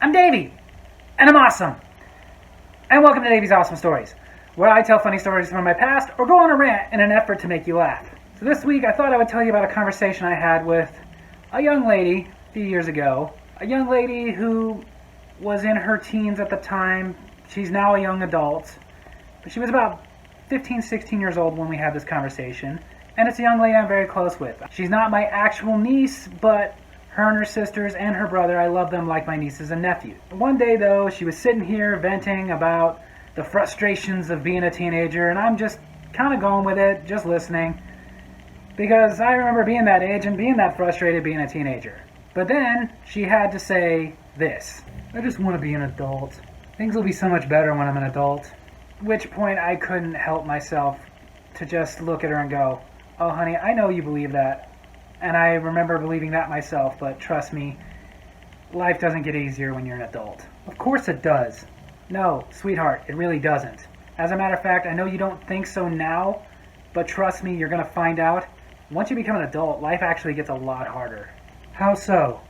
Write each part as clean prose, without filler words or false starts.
I'm Davy, and I'm awesome. And welcome to Davy's Awesome Stories, where I tell funny stories from my past or go on a rant in an effort to make you laugh. So this week I thought I would tell you about a conversation I had with a young lady a few years ago. A young lady who was in her teens at the time. She's now a young adult, but she was about 15, 16 years old when we had this conversation. And it's a young lady I'm very close with. She's not my actual niece, but her and her sisters and her brother, I love them like my nieces and nephews. One day, though, she was sitting here venting about the frustrations of being a teenager, and I'm just kind of going with it, just listening, because I remember being that age and being that frustrated being a teenager. But then she had to say this: I just want to be an adult. Things will be so much better when I'm an adult. At which point I couldn't help myself to just look at her and go, oh honey, I know you believe that. And I remember believing that myself, but trust me, life doesn't get easier when you're an adult. Of course it does. No, sweetheart, it really doesn't. As a matter of fact, I know you don't think so now, but trust me, you're going to find out. Once you become an adult, life actually gets a lot harder. How so?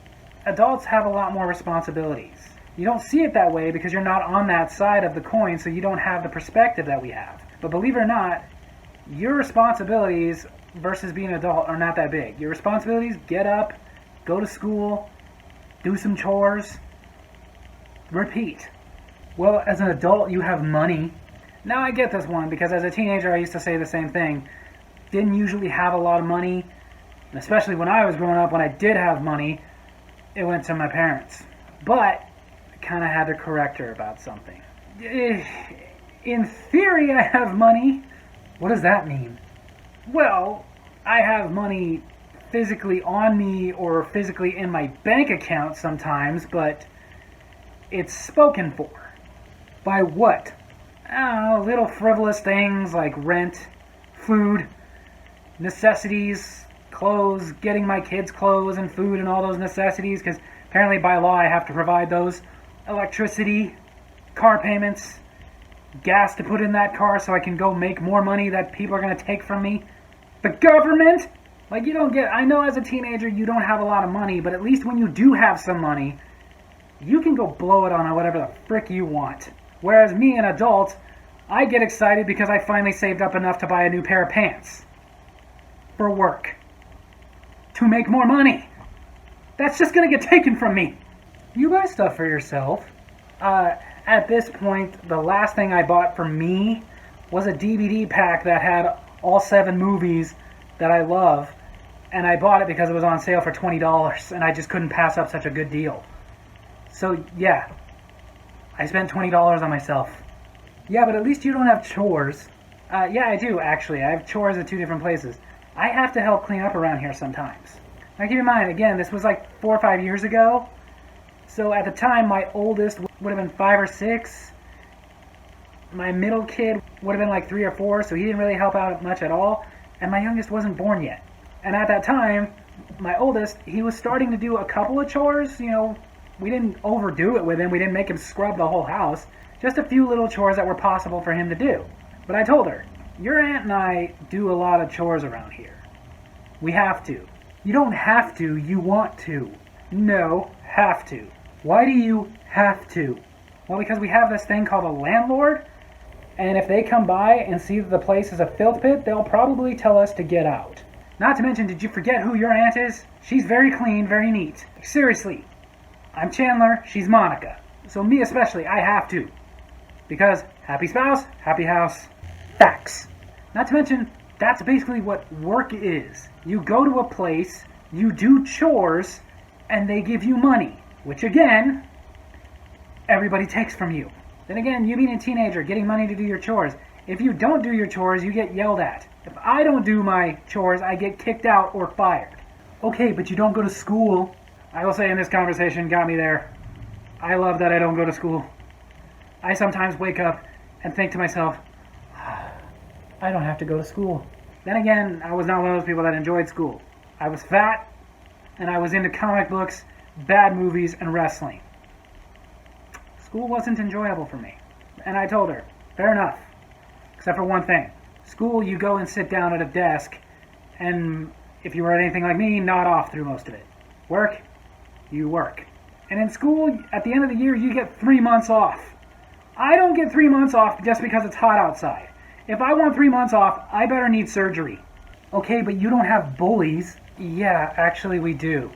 Adults have a lot more responsibilities. You don't see it that way because you're not on that side of the coin, so you don't have the perspective that we have. But believe it or not, your responsibilities versus being an adult are not that big. Your responsibilities: get up, go to school, do some chores, repeat. Well, as an adult, you have money. Now I get this one because as a teenager, I used to say the same thing. Didn't usually have a lot of money, and especially when I was growing up, when I did have money, it went to my parents. But I kind of had to correct her about something. In theory, I have money. What does that mean? Well, I have money physically on me or physically in my bank account sometimes, but it's spoken for. By what? I don't know, little frivolous things like rent, food, necessities, clothes, getting my kids clothes and food and all those necessities, because apparently by law I have to provide those. Electricity, car payments, gas to put in that car so I can go make more money that people are going to take from me. The government? Like, you don't get... I know as a teenager you don't have a lot of money, but at least when you do have some money, you can go blow it on whatever the frick you want. Whereas me, an adult, I get excited because I finally saved up enough to buy a new pair of pants. For work. To make more money. That's just going to get taken from me. You buy stuff for yourself. At this point, the last thing I bought for me was a DVD pack that had all 7 movies that I love, and I bought it because it was on sale for $20, and I just couldn't pass up such a good deal. So, yeah, I spent $20 on myself. Yeah, but at least you don't have chores. Yeah, I do, actually. I have chores at 2 different places. I have to help clean up around here sometimes. Now, keep in mind, again, this was like 4 or 5 years ago, so at the time, my oldest would have been 5 or 6. My middle kid would have been like 3 or 4, so he didn't really help out much at all. And my youngest wasn't born yet. And at that time, my oldest, he was starting to do a couple of chores. You know, we didn't overdo it with him. We didn't make him scrub the whole house. Just a few little chores that were possible for him to do. But I told her, your aunt and I do a lot of chores around here. We have to. You don't have to, you want to. No, have to. Why do you have to? Well, because we have this thing called a landlord, and if they come by and see that the place is a filth pit, they'll probably tell us to get out. Not to mention, did you forget who your aunt is? She's very clean, very neat. Seriously, I'm Chandler, she's Monica. So me especially, I have to. Because happy spouse, happy house. Facts. Not to mention, that's basically what work is. You go to a place, you do chores, and they give you money. Which again, everybody takes from you. Then again, you being a teenager, getting money to do your chores. If you don't do your chores, you get yelled at. If I don't do my chores, I get kicked out or fired. Okay, but you don't go to school. I will say in this conversation, got me there. I love that I don't go to school. I sometimes wake up and think to myself, I don't have to go to school. Then again, I was not one of those people that enjoyed school. I was fat, and I was into comic books, bad movies, and wrestling. School wasn't enjoyable for me. And I told her, fair enough. Except for one thing. School, you go and sit down at a desk, and if you were anything like me, nod off through most of it. Work, you work. And in school, at the end of the year, you get 3 months off. I don't get 3 months off just because it's hot outside. If I want 3 months off, I better need surgery. Okay, but you don't have bullies. Yeah, actually we do.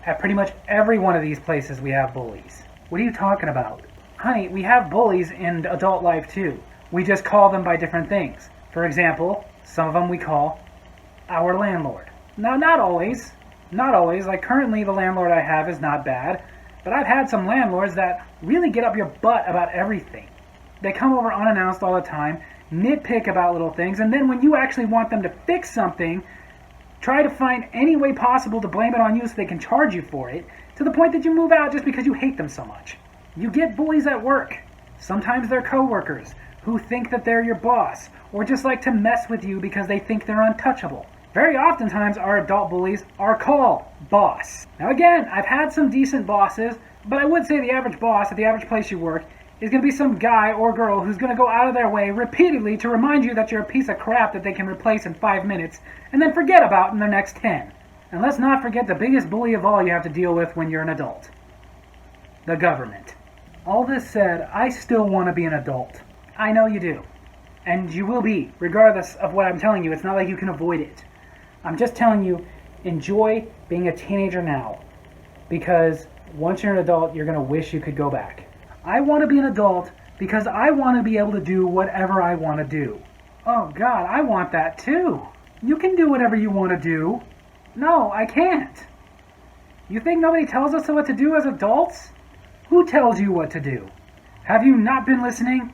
At pretty much every one of these places we have bullies. What are you talking about? Honey, we have bullies in adult life too. We just call them by different things. For example, some of them we call our landlord. Now, not always. Not always. Like currently the landlord I have is not bad. But I've had some landlords that really get up your butt about everything. They come over unannounced all the time, nitpick about little things, and then when you actually want them to fix something, try to find any way possible to blame it on you so they can charge you for it, to the point that you move out just because you hate them so much. You get bullies at work. Sometimes they're coworkers who think that they're your boss, or just like to mess with you because they think they're untouchable. Very oftentimes our adult bullies are called boss. Now again, I've had some decent bosses, but I would say the average boss at the average place you work is going to be some guy or girl who's going to go out of their way repeatedly to remind you that you're a piece of crap that they can replace in 5 minutes and then forget about in the next 10. And let's not forget the biggest bully of all you have to deal with when you're an adult. The government. All this said, I still want to be an adult. I know you do. And you will be, regardless of what I'm telling you. It's not like you can avoid it. I'm just telling you, enjoy being a teenager now. Because once you're an adult, you're going to wish you could go back. I want to be an adult because I want to be able to do whatever I want to do. Oh God, I want that too. You can do whatever you want to do. No, I can't. You think nobody tells us what to do as adults? Who tells you what to do? Have you not been listening?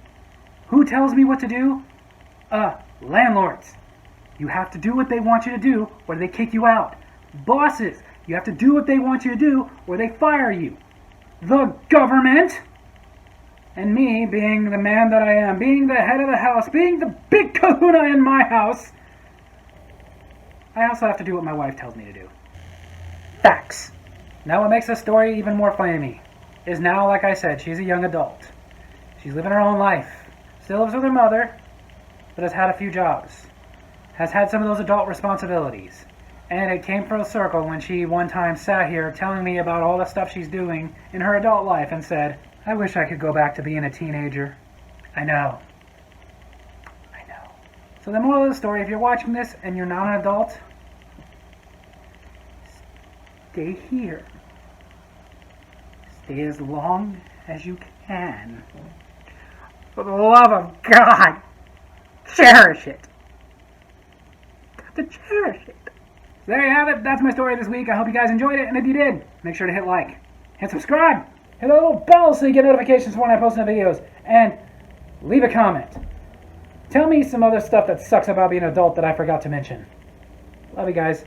Who tells me what to do? Landlords. You have to do what they want you to do or they kick you out. Bosses. You have to do what they want you to do or they fire you. The government. And me, being the man that I am, being the head of the house, being the big kahuna in my house, I also have to do what my wife tells me to do. Facts. Now what makes this story even more funny to me is now, like I said, she's a young adult. She's living her own life. Still lives with her mother, but has had a few jobs. Has had some of those adult responsibilities. And it came full circle when she one time sat here telling me about all the stuff she's doing in her adult life and said, I wish I could go back to being a teenager. I know. So the moral of the story, if you're watching this and you're not an adult, stay here. Stay as long as you can. For the love of God, cherish it. Got to cherish it. So there you have it. That's my story this week. I hope you guys enjoyed it. And if you did, make sure to hit like, hit subscribe, hit the little bell so you get notifications when I post new videos, and leave a comment. Tell me some other stuff that sucks about being an adult that I forgot to mention. Love you guys.